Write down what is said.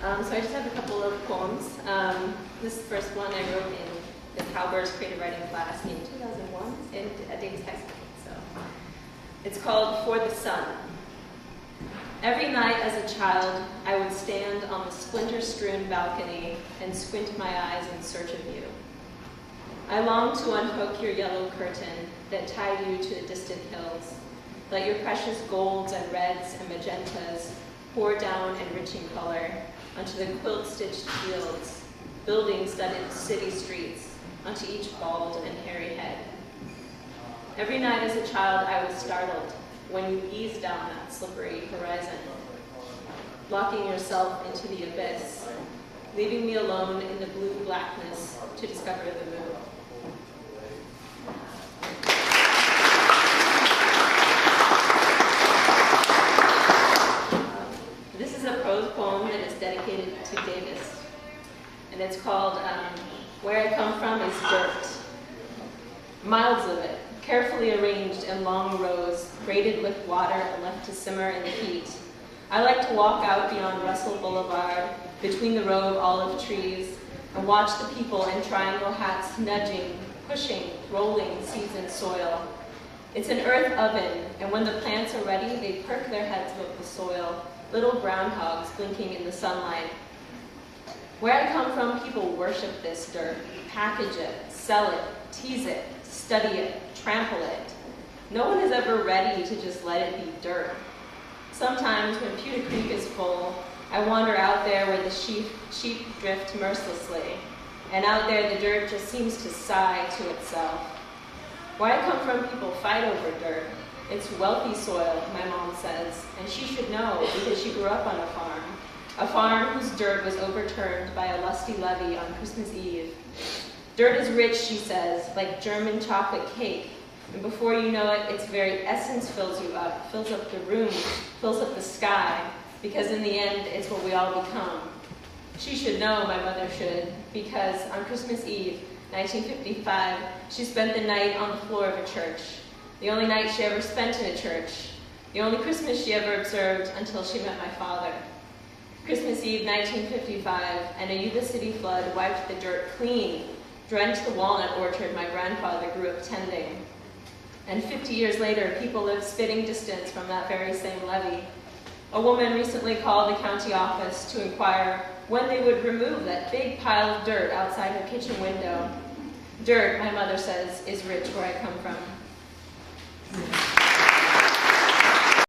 So I just have a couple of poems. This first one I wrote in the Cowbird's creative writing class in 2001 at Davis High School. So it's called For the Sun. Every night as a child, I would stand on the splinter-strewn balcony and squint my eyes in search of you. I longed to unhook your yellow curtain that tied you to the distant hills. Let your precious golds and reds and magentas pour down enriching color onto the quilt-stitched fields, building-studded city streets, onto each bald and hairy head. Every night as a child, I was startled when you eased down that slippery horizon, locking yourself into the abyss, leaving me alone in the blue blackness to discover the moon. This is a prose poem that is dedicated to Davis, and it's called Where I Come From is Dirt. Miles of it, carefully arranged in long rows, braided with water and left to simmer in the heat. I like to walk out beyond Russell Boulevard, between the row of olive trees, and watch the people in triangle hats nudging, pushing, rolling seeds in soil. It's an earth oven, and when the plants are ready, they perk their heads above the soil, little groundhogs blinking in the sunlight. Where I come from, people worship this dirt, package it, sell it, tease it, study it, trample it. No one is ever ready to just let it be dirt. Sometimes when Pewter Creek is full, I wander out there where the sheep drift mercilessly, and out there the dirt just seems to sigh to itself. Where I come from, people fight over dirt. It's wealthy soil, my mom says, and she should know because she grew up on a farm whose dirt was overturned by a lusty levee on Christmas Eve. Dirt is rich, she says, like German chocolate cake, and before you know it, its very essence fills you up, fills up the room, fills up the sky, because in the end, it's what we all become. She should know, my mother should, because on Christmas Eve, 1955, she spent the night on the floor of a church, the only night she ever spent in a church, the only Christmas she ever observed until she met my father. Christmas Eve, 1955, and a Yuba City flood wiped the dirt clean, drenched the walnut orchard my grandfather grew up tending. And 50 years later, people live spitting distance from that very same levee. A woman recently called the county office to inquire when they would remove that big pile of dirt outside her kitchen window. Dirt, my mother says, is rich where I come from.